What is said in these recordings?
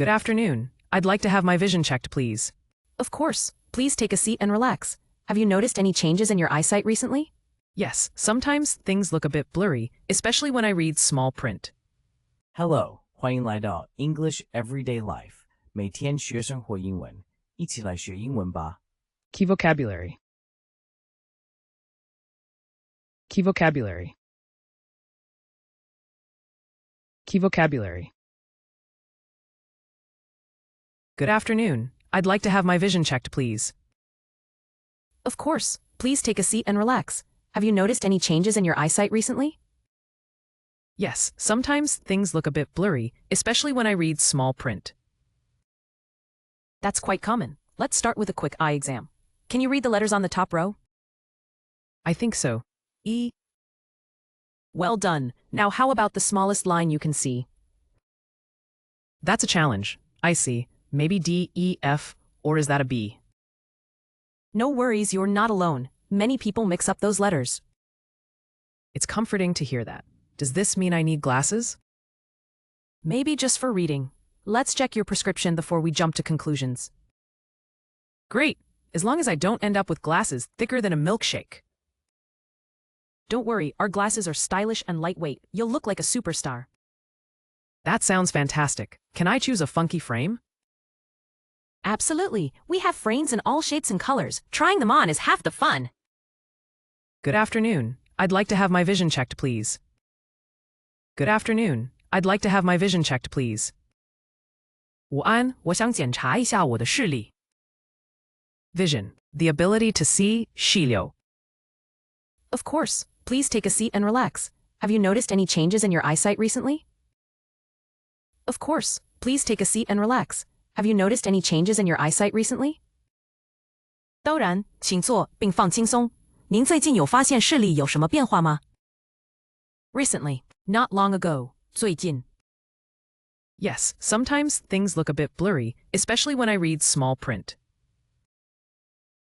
Good afternoon. I'd like to have my vision checked, please. Of course. Please take a seat and relax. Have you noticed any changes in your eyesight recently? Yes, sometimes things look a bit blurry, especially when I read small print. Hello, 欢迎来到 English Everyday Life， 每天学生活英文，一起来学英文吧。Key vocabulary. Key vocabulary. Key vocabulary. Good afternoon. I'd like to have my vision checked, please. Of course. Please take a seat and relax. Have you noticed any changes in your eyesight recently? Yes, sometimes things look a bit blurry, especially when I read small print. That's quite common. Let's start with a quick eye exam. Can you read the letters on the top row? I think so. E. Well done. Now how about the smallest line you can see? That's a challenge. I see. Maybe D, E, F, or is that a B? No worries, you're not alone. Many people mix up those letters. It's comforting to hear that. Does this mean I need glasses? Maybe just for reading. Let's check your prescription before we jump to conclusions. Great, as long as I don't end up with glasses thicker than a milkshake. Don't worry, our glasses are stylish and lightweight. You'll look like a superstar. That sounds fantastic. Can I choose a funky frame? Absolutely. We have frames in all shapes and colors. Trying them on is half the fun. Good afternoon. I'd like to have my vision checked, please. Good afternoon. I'd like to have my vision checked, please. 午安，我想检查一下我的视力。Vision, the ability to see, 视力。Of course. Please take a seat and relax. Have you noticed any changes in your eyesight recently? Of course. Please take a seat and relax. Have you noticed any changes in your eyesight recently? 当然，请坐并放轻松。您最近有发现视力有什么变化吗？ Recently, not long ago, 最近。Yes, sometimes things look a bit blurry, especially when I read small print.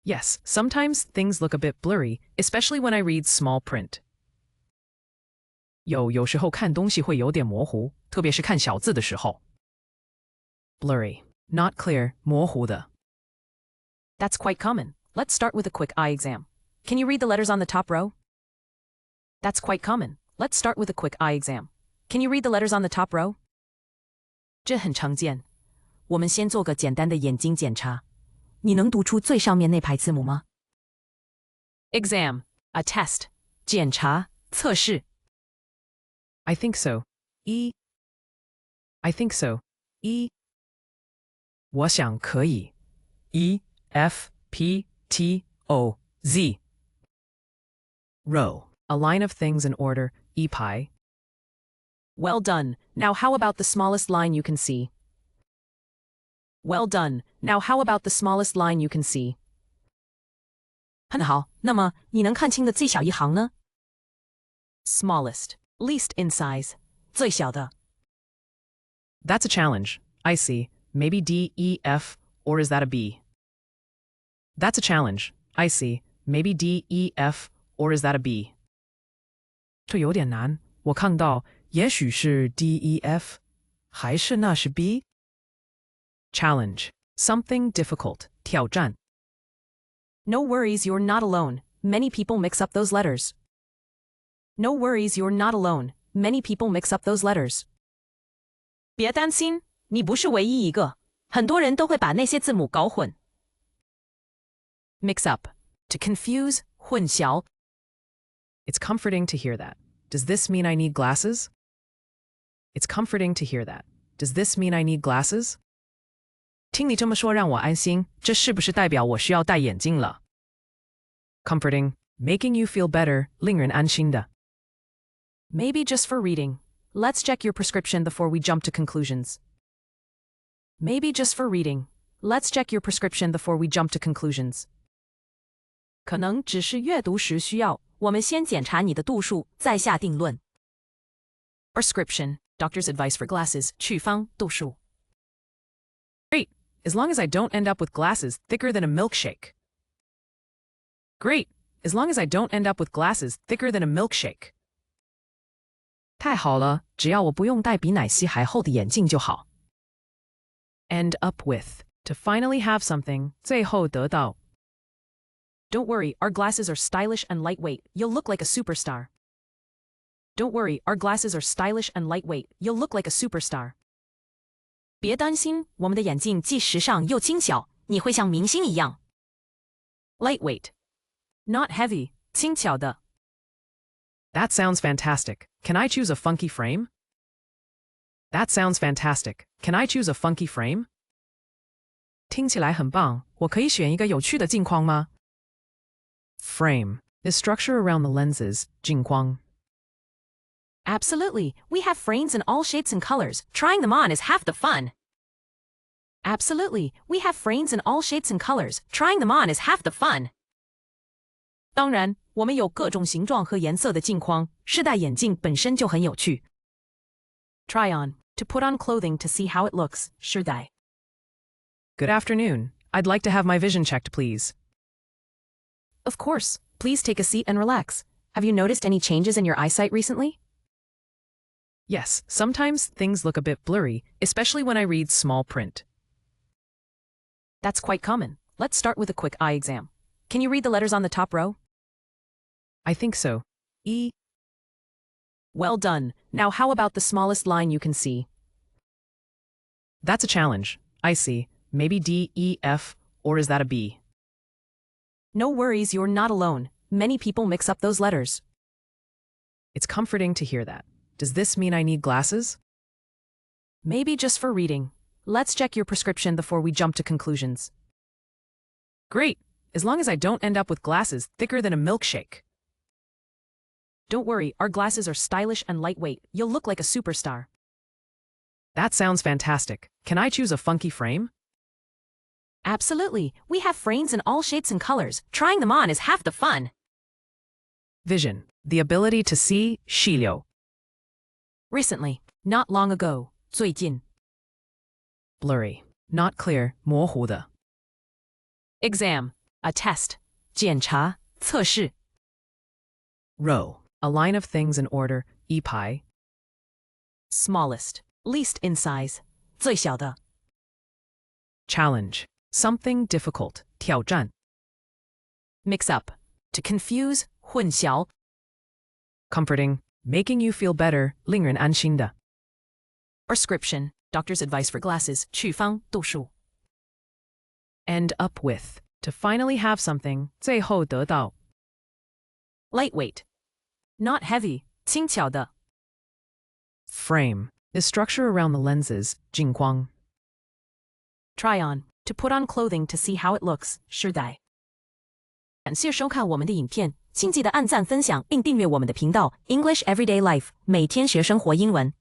Yes, sometimes things look a bit blurry, especially when I read small print. 有时候看东西会有点模糊，特别是看小字的时候。Blurry, not clear, 模糊的。That's quite common. Let's start with a quick eye exam. Can you read the letters on the top row? That's quite common. Let's start with a quick eye exam. Can you read the letters on the top row? 这很常见。我们先做个简单的眼睛检查。你能读出最上面那排字母吗？ Exam, a test. 检查，测试。I think so. E. I think so. E. 我想可以。E, F, P, T, O, Z. Row, a line of things in order, E pi. Well done. Now how about the smallest line you can see? Well done. Now how about the smallest line you can see? 很好，那么你能看清的最小一行呢？ Smallest, least in size, 最小的。That's a challenge. I see. Maybe D, E, F, or is that a B? That's a challenge. I see. Maybe D, E, F, or is that a B? 这有点难。我看到，也许是 D, E, F， 还是那是 B? Challenge, something difficult, 挑战。No worries, you're not alone. Many people mix up those letters. No worries, you're not alone. Many people mix up those letters. 别担心，你不是唯一一个，很多人都会把那些字母搞混。Mix up, to confuse, 混淆。It's comforting to hear that. Does this mean I need glasses? It's comforting to hear that. Does this mean I need glasses? 听你这么说让我安心，这是不是代表我需要戴眼镜了？ Comforting, making you feel better, 令人安心的。Maybe just for reading. Let's check your prescription before we jump to conclusions. Maybe just for reading. Let's check your prescription before we jump to conclusions. 可能只是阅读时需要，我们先检查你的度数，再下定论。Prescription, doctor's advice for glasses, 处方，度数。Great, as long as I don't end up with glasses thicker than a milkshake. Great, as long as I don't end up with glasses thicker than a milkshake. 太好了，只要我不用戴比奶昔还厚的眼镜就好。end up with, to finally have something, 最后得到. Don't worry, our glasses are stylish and lightweight. You'll look like a superstar. Don't worry, our glasses are stylish and lightweight. You'll look like a superstar. 别担心，我们的眼镜既时尚又轻巧，你会像明星一样。Lightweight, not heavy, 轻巧的。That sounds fantastic. Can I choose a funky frame? That sounds fantastic. Can I choose a funky frame? 听起来很棒，我可以选一个有趣的镜框吗？ Frame, the structure around the lenses, 镜框. Absolutely. We have frames in all shapes and colors. Trying them on is half the fun. Absolutely. We have frames in all shapes and colors. Trying them on is half the fun. 当然，我们有各种形状和颜色的镜框，试戴眼镜本身就很有趣。Try on, to put on clothing to see how it looks, 试戴。Good afternoon. I'd like to have my vision checked, please. Of course. Please take a seat and relax. Have you noticed any changes in your eyesight recently? Yes, sometimes things look a bit blurry, especially when I read small print. That's quite common. Let's start with a quick eye exam. Can you read the letters on the top row? I think so. E. Well done. Now how about the smallest line you can see? That's a challenge. I see. Maybe D, E, F, or is that a B? No worries, you're not alone. Many people mix up those letters. It's comforting to hear that. Does this mean I need glasses? Maybe just for reading. Let's check your prescription before we jump to conclusions. Great, as long as I don't end up with glasses thicker than a milkshake. Don't worry, our glasses are stylish and lightweight. You'll look like a superstar. That sounds fantastic. Can I choose a funky frame? Absolutely. We have frames in all shapes and colors. Trying them on is half the fun. Vision, the ability to see, 视力. Recently, not long ago, 最近. Blurry, not clear, 模糊的. Exam, a test, 检查，测试. Row, a line of things in order, 一排. Smallest, least in size, 最小的. Challenge, something difficult, 挑战. Mix up, to confuse, 混淆. Comforting, making you feel better, 令人安心的. Prescription, doctor's advice for glasses, 处方，度数. End up with, to finally have something, 最后得到. Lightweight, not heavy, 轻巧的. Frame, the structure around the lenses, 镜框. Try on, to put on clothing to see how it looks, 试戴. 感谢收看我们的影片，请记得按赞、分享并订阅我们的频道 English Everyday Life， 每天学生活英文。